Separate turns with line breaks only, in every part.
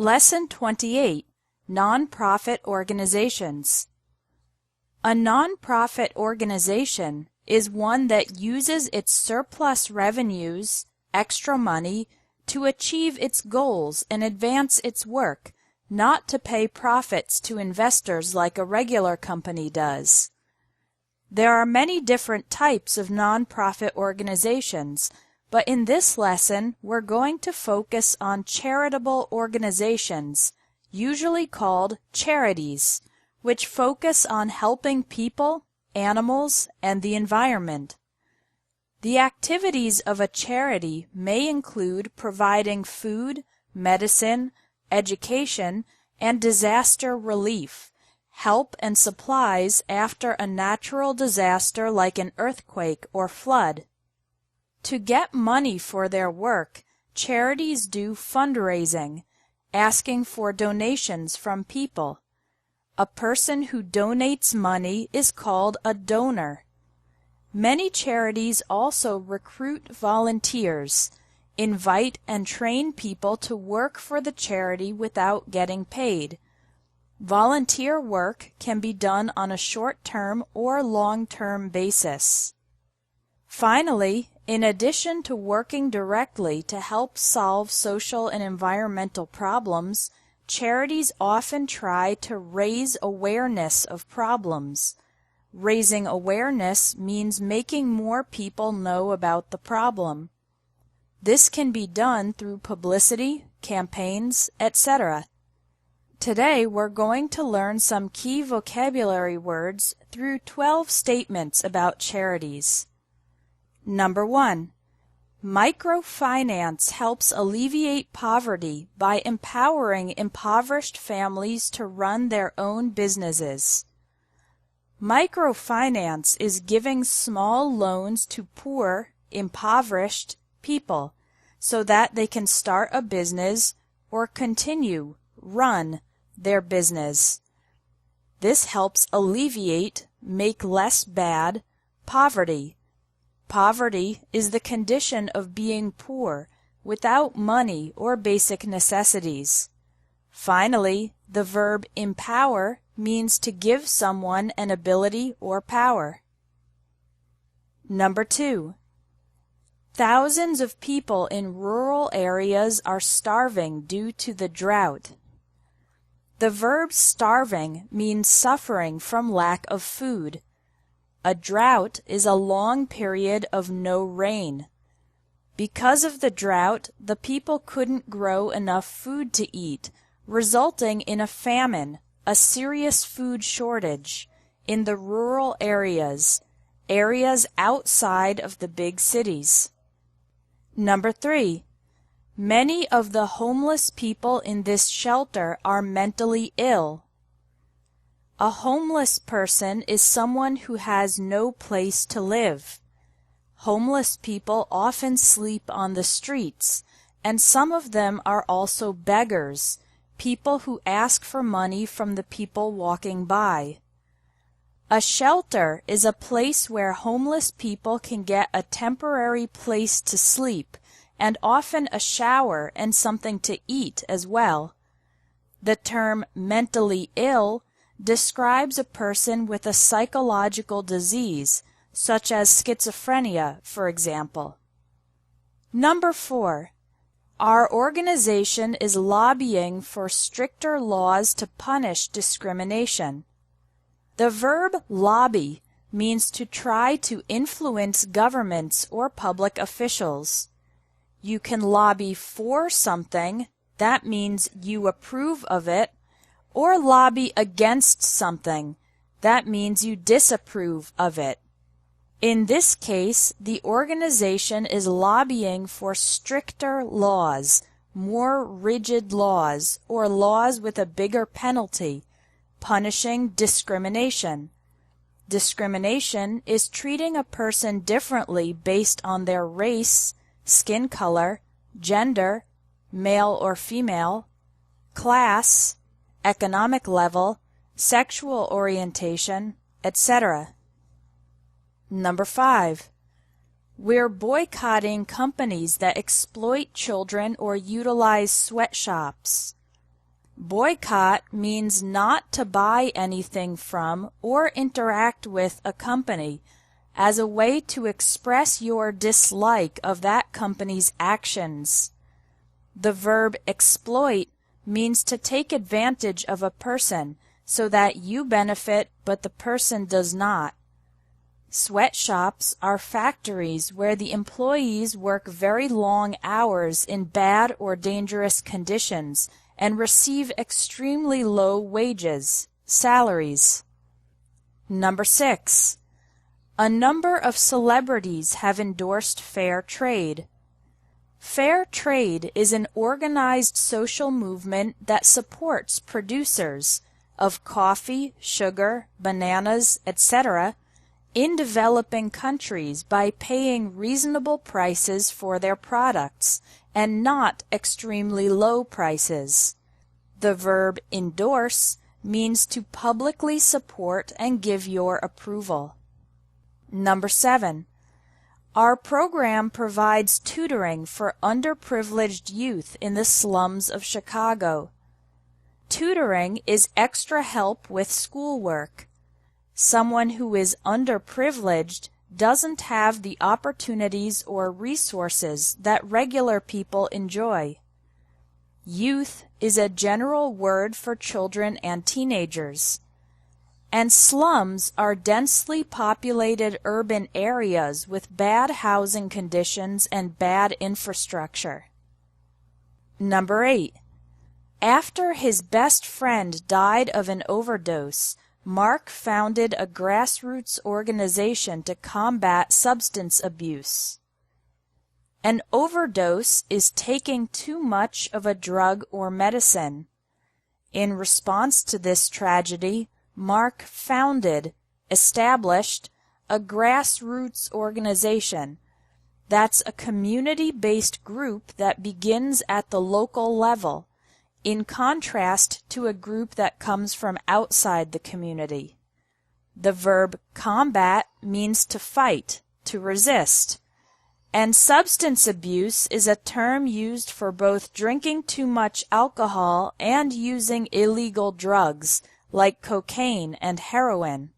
Lesson 28, Nonprofit Organizations. A nonprofit organization is one that uses its surplus revenues, extra money, to achieve its goals and advance its work, not to pay profits to investors like a regular company does. There are many different types of nonprofit organizations, but in this lesson we're going to focus on charitable organizations, usually called charities, which focus on helping people, animals, and the environment. The activities of a charity may include providing food, medicine, education, and disaster relief, help and supplies after a natural disaster like an earthquake or flood. To get money for their work, charities do fundraising, asking for donations from people. A person who donates money is called a donor. Many charities also recruit volunteers, invite and train people to work for the charity without getting paid. Volunteer work can be done on a short-term or long-term basis. Finally, in addition to working directly to help solve social and environmental problems, charities often try to raise awareness of problems. Raising awareness means making more people know about the problem. This can be done through publicity, campaigns, etc. Today we're going to learn some key vocabulary words through 12 statements about charities. Number 1. Microfinance helps alleviate poverty by empowering impoverished families to run their own businesses. Microfinance is giving small loans to poor, impoverished people so that they can start a business or run their business. This helps alleviate, make less bad, poverty. Poverty is the condition of being poor, without money or basic necessities. Finally, the verb empower means to give someone an ability or power. Number 2. Thousands of people in rural areas are starving due to the drought. The verb starving means suffering from lack of food. A drought is a long period of no rain. Because of the drought, the people couldn't grow enough food to eat, resulting in a famine, a serious food shortage, in the rural areas outside of the big cities. Number 3. Many of the homeless people in this shelter are mentally ill. A homeless person is someone who has no place to live. Homeless people often sleep on the streets, and some of them are also beggars, people who ask for money from the people walking by. A shelter is a place where homeless people can get a temporary place to sleep, and often a shower and something to eat as well. The term mentally ill describes a person with a psychological disease, such as schizophrenia, for example. Number 4. Our organization is lobbying for stricter laws to punish discrimination. The verb lobby means to try to influence governments or public officials. You can lobby for something, that means you approve of it, or lobby against something, that means you disapprove of it. In this case, the organization is lobbying for stricter laws, more rigid laws, or laws with a bigger penalty, punishing discrimination. Discrimination is treating a person differently based on their race, skin color, gender, male or female, class, economic level, sexual orientation, etc. Number 5. We're boycotting companies that exploit children or utilize sweatshops. Boycott means not to buy anything from or interact with a company as a way to express your dislike of that company's actions. The verb exploit means to take advantage of a person so that you benefit but the person does not. Sweatshops are factories where the employees work very long hours in bad or dangerous conditions and receive extremely low wages, salaries. Number 6. A number of celebrities have endorsed fair trade. Fair trade is an organized social movement that supports producers of coffee, sugar, bananas, etc. in developing countries by paying reasonable prices for their products and not extremely low prices. The verb endorse means to publicly support and give your approval. Number 7. Our program provides tutoring for underprivileged youth in the slums of Chicago. Tutoring is extra help with schoolwork. Someone who is underprivileged doesn't have the opportunities or resources that regular people enjoy. Youth is a general word for children and teenagers. And slums are densely populated urban areas with bad housing conditions and bad infrastructure. Number 8. After his best friend died of an overdose, Mark founded a grassroots organization to combat substance abuse. An overdose is taking too much of a drug or medicine. In response to this tragedy, Mark established a grassroots organization. That's a community-based group that begins at the local level, in contrast to a group that comes from outside the community. The verb combat means to fight, to resist. And substance abuse is a term used for both drinking too much alcohol and using illegal drugs, like cocaine and heroin.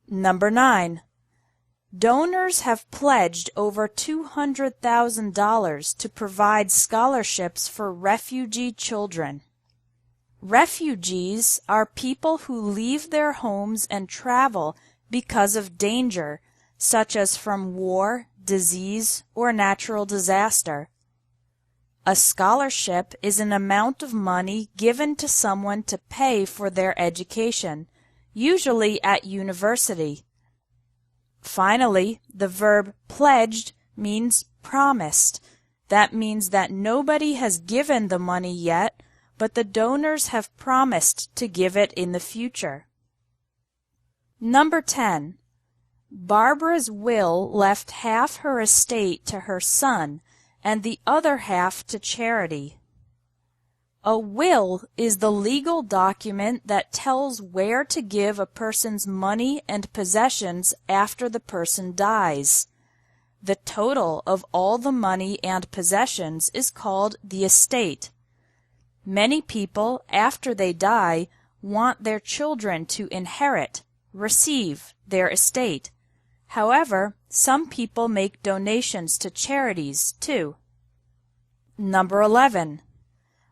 Number 9. Donors have pledged over $200,000 to provide scholarships for refugee children. Refugees are people who leave their homes and travel because of danger, such as from war, disease, or natural disaster. A scholarship is an amount of money given to someone to pay for their education, usually at university. Finally, the verb pledged means promised. That means that nobody has given the money yet, but the donors have promised to give it in the future. Number 10. Barbara's will left half her estate to her son and the other half to charity. A will is the legal document that tells where to give a person's money and possessions after the person dies. The total of all the money and possessions is called the estate. Many people, after they die, want their children to inherit, receive their estate. However, some people make donations to charities, too. Number 11.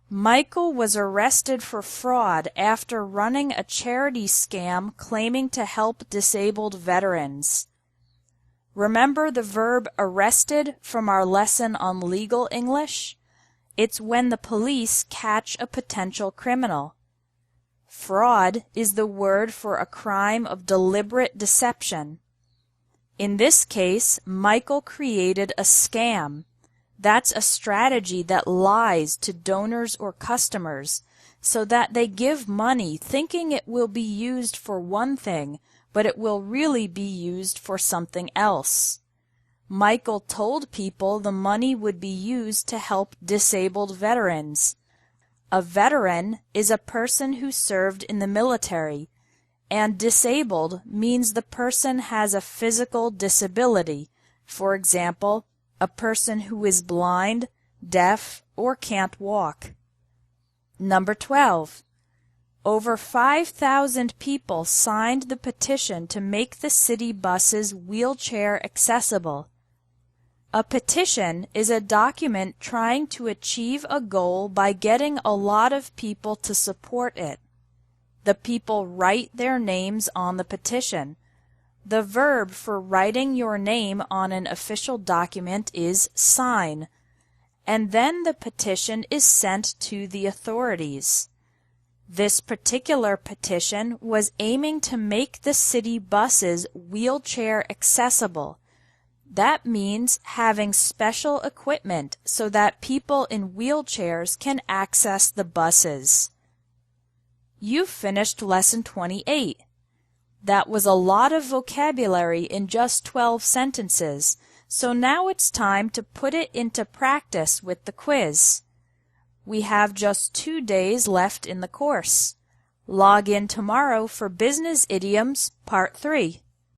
Michael was arrested for fraud after running a charity scam claiming to help disabled veterans. Remember the verb arrested from our lesson on legal English? It's when the police catch a potential criminal. Fraud is the word for a crime of deliberate deception. In this case, Michael created a scam. That's a strategy that lies to donors or customers so that they give money thinking it will be used for one thing, but it will really be used for something else. Michael told people the money would be used to help disabled veterans. A veteran is a person who served in the military, and disabled means the person has a physical disability, for example, a person who is blind, deaf, or can't walk. Number 12. Over 5,000 people signed the petition to make the city buses wheelchair accessible. A petition is a document trying to achieve a goal by getting a lot of people to support it. The people write their names on the petition. The verb for writing your name on an official document is sign, and then the petition is sent to the authorities. This particular petition was aiming to make the city buses wheelchair accessible. That means having special equipment so that people in wheelchairs can access the buses. You've finished Lesson 28. That was a lot of vocabulary in just 12 sentences, so now it's time to put it into practice with the quiz. We have just 2 days left in the course. Log in tomorrow for Business Idioms Part 3.